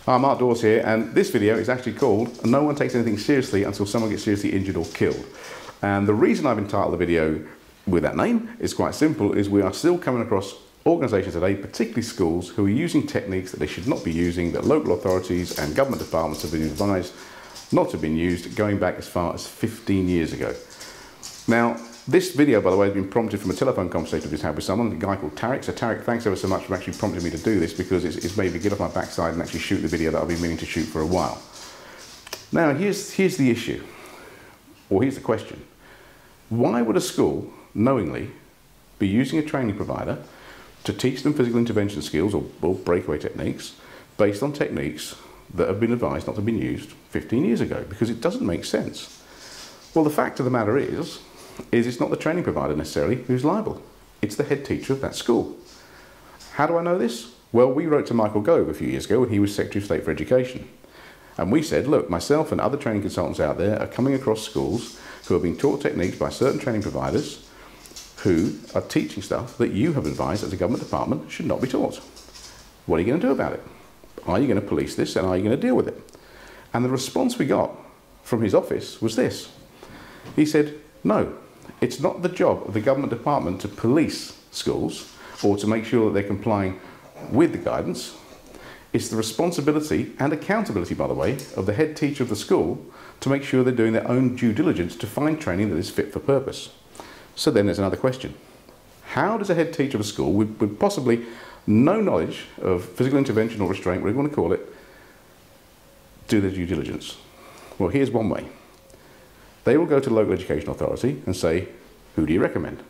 Hi, Mark Dawes here, and this video is actually called "No one takes anything seriously until someone gets seriously injured or killed." And the reason I've entitled the video with that name is quite simple, is we are still coming across organisations today, particularly schools, who are using techniques that they should not be using, that local authorities and government departments have been advised not to have been used, going back as far as 15 years ago. Now, this video, by the way, has been prompted from a telephone conversation I've just had with someone, a guy called Tarek. So Tarek, thanks ever so much for actually prompting me to do this, because it's made me get off my backside and actually shoot the video that I've been meaning to shoot for a while. Now, here's the issue, or here's the question. Why would a school knowingly be using a training provider to teach them physical intervention skills or breakaway techniques based on techniques that have been advised not to have been used 15 years ago? Because it doesn't make sense. Well, the fact of the matter is it's not the training provider necessarily who's liable. It's the head teacher of that school. How do I know this? Well, we wrote to Michael Gove a few years ago when he was Secretary of State for Education. And we said, look, myself and other training consultants out there are coming across schools who are being taught techniques by certain training providers who are teaching stuff that you have advised as a government department should not be taught. What are you going to do about it? Are you going to police this, and are you going to deal with it? And the response we got from his office was this. He said, no, it's not the job of the government department to police schools or to make sure that they're complying with the guidance. It's the responsibility and accountability, by the way, of the head teacher of the school to make sure they're doing their own due diligence to find training that is fit for purpose. So then there's another question. How does a head teacher of a school with possibly no knowledge of physical intervention or restraint, whatever you want to call it, do their due diligence? Well, here's one way. They will go to the local education authority and say, who do you recommend?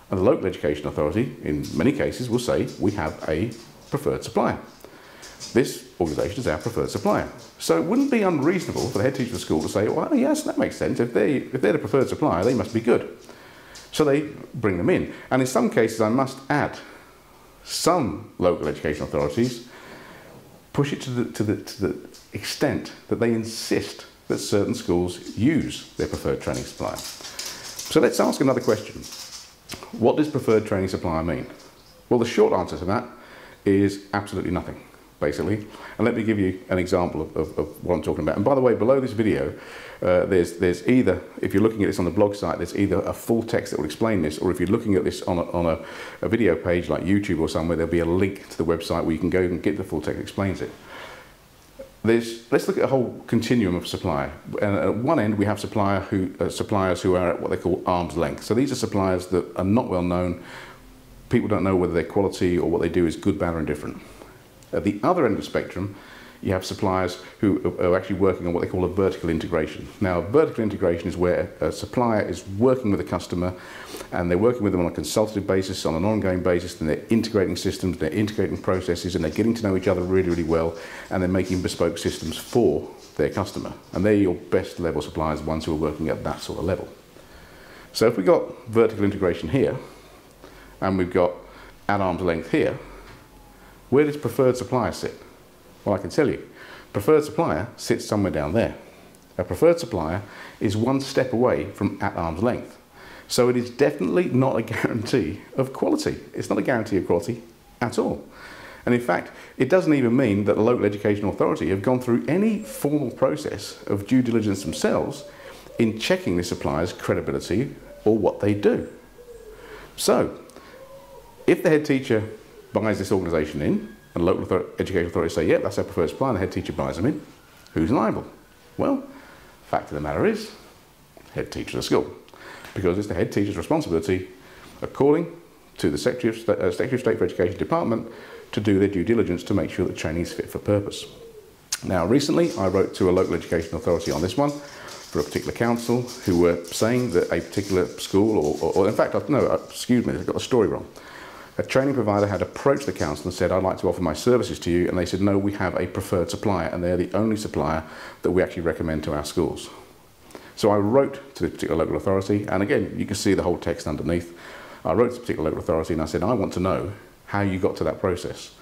And the local education authority, in many cases, will say, we have a preferred supplier. This organisation is our preferred supplier. So it wouldn't be unreasonable for the head teacher of the school to say, well, yes, that makes sense. If they're the preferred supplier, they must be good. So they bring them in. And in some cases, I must add, some local education authorities push it to the extent that they insist that certain schools use their preferred training supplier. So let's ask another question. What does preferred training supplier mean? Well, the short answer to that is absolutely nothing, basically. And let me give you an example of what I'm talking about. And by the way, below this video, there's either, if you're looking at this on the blog site, there's either a full text that will explain this, or if you're looking at this on a video page like YouTube or somewhere, there'll be a link to the website where you can go and get the full text that explains it. Let's look at a whole continuum of supplier. And at one end, we have suppliers who are at what they call arm's length. So these are suppliers that are not well known. People don't know whether their quality or what they do is good, bad, or indifferent. At the other end of the spectrum, you have suppliers who are actually working on what they call a vertical integration. Now, vertical integration is where a supplier is working with a customer, and they're working with them on a consultative basis, on an ongoing basis, and they're integrating systems, they're integrating processes, and they're getting to know each other really, really well, and they're making bespoke systems for their customer. And they're your best level suppliers, the ones who are working at that sort of level. So if we've got vertical integration here, and we've got at arm's length here, where does preferred supplier sit? Well, I can tell you, preferred supplier sits somewhere down there. A preferred supplier is one step away from at arm's length. So it is definitely not a guarantee of quality. It's not a guarantee of quality at all. And in fact, it doesn't even mean that the local education authority have gone through any formal process of due diligence themselves in checking the supplier's credibility or what they do. So, if the head teacher buys this organisation in, and the local education authorities say, yep, that's our preferred supplier, and the head teacher buys them in, who's liable? Well, fact of the matter is, head teacher of the school. Because it's the head teacher's responsibility, according to the Secretary of State for Education Department, to do their due diligence to make sure that training is fit for purpose. Now, recently, I wrote to a local education authority on this one, for a particular council, who were saying that a particular school, or in fact, no, excuse me, I got the story wrong. A training provider had approached the council and said, I'd like to offer my services to you, and they said, no, we have a preferred supplier, and they're the only supplier that we actually recommend to our schools. So I wrote to the particular local authority, and again, you can see the whole text underneath. I wrote to the particular local authority and I said, I want to know how you got to that process.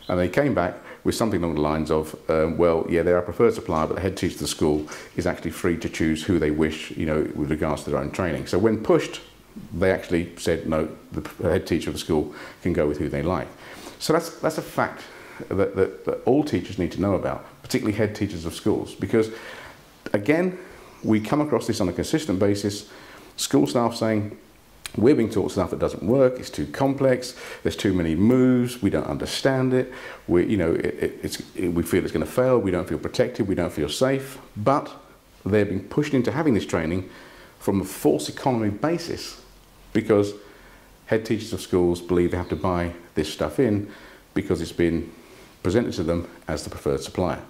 And they came back with something along the lines of, well, yeah, they're our preferred supplier, but the head teacher of the school is actually free to choose who they wish, you know, with regards to their own training. So when pushed, they actually said, no, the head teacher of the school can go with who they like. So that's a fact that all teachers need to know about, particularly head teachers of schools, because again, we come across this on a consistent basis. School staff saying, we're being taught stuff that doesn't work, it's too complex, there's too many moves, we don't understand it, we feel it's going to fail, we don't feel protected, we don't feel safe, but they're being pushed into having this training from a false economy basis because head teachers of schools believe they have to buy this stuff in because it's been presented to them as the preferred supplier.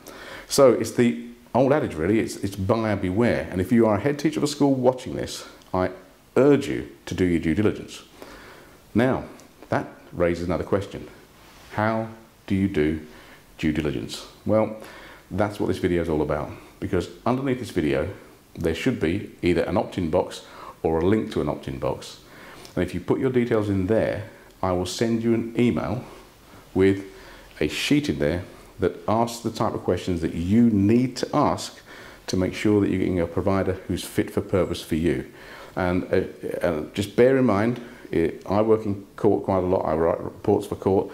So it's the old adage really, it's buyer beware. And if you are a head teacher of a school watching this, I urge you to do your due diligence. Now, that raises another question. How do you do due diligence? Well, that's what this video is all about, because underneath this video there should be either an opt-in box or a link to an opt-in box. And if you put your details in there, I will send you an email with a sheet in there that asks the type of questions that you need to ask to make sure that you're getting a provider who's fit for purpose for you. And just bear in mind, I work in court quite a lot, I write reports for court.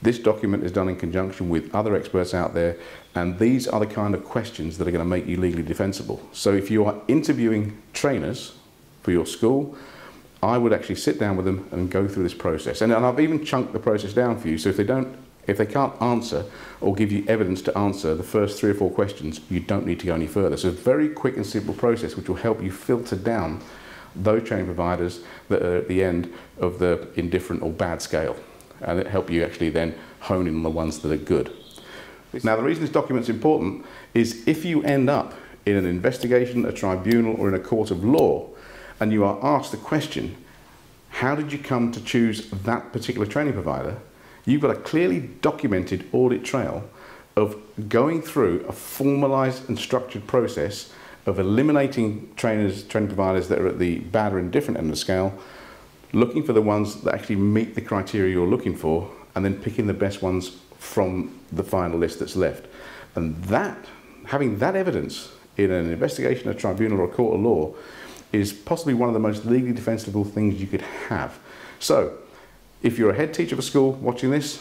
This document is done in conjunction with other experts out there, and these are the kind of questions that are going to make you legally defensible. So if you are interviewing trainers for your school, I would actually sit down with them and go through this process. And I've even chunked the process down for you, so if they can't answer or give you evidence to answer the first 3 or 4 questions, you don't need to go any further. So it's a very quick and simple process which will help you filter down those training providers that are at the end of the indifferent or bad scale, and it help you actually then hone in on the ones that are good. Now, the reason this document's important is if you end up in an investigation, a tribunal, or in a court of law, and you are asked the question, how did you come to choose that particular training provider? You've got a clearly documented audit trail of going through a formalised and structured process of eliminating training providers that are at the bad or indifferent end of the scale, looking for the ones that actually meet the criteria you're looking for, and then picking the best ones from the final list that's left. And that, having that evidence in an investigation, a tribunal, or a court of law is possibly one of the most legally defensible things you could have. So, if you're a head teacher of a school watching this,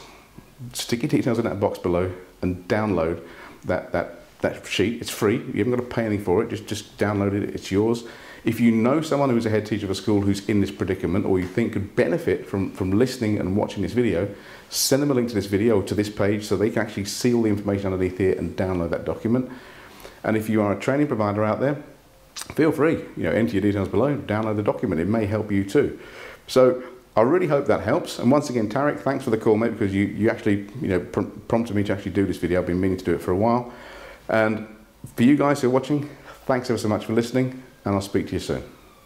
stick your details in that box below and download that sheet. It's free, you haven't got to pay anything for it, just download it, it's yours. If you know someone who's a head teacher of a school who's in this predicament, or you think could benefit from listening and watching this video, send them a link to this video, to this page, so they can actually see all the information underneath here and download that document. And if you are a training provider out there, feel free, enter your details below, download the document, it may help you too. So I really hope that helps. And once again, Tarek, thanks for the call, mate, because you actually prompted me to actually do this video. I've been meaning to do it for a while. And for you guys who are watching, thanks ever so much for listening, and I'll speak to you soon.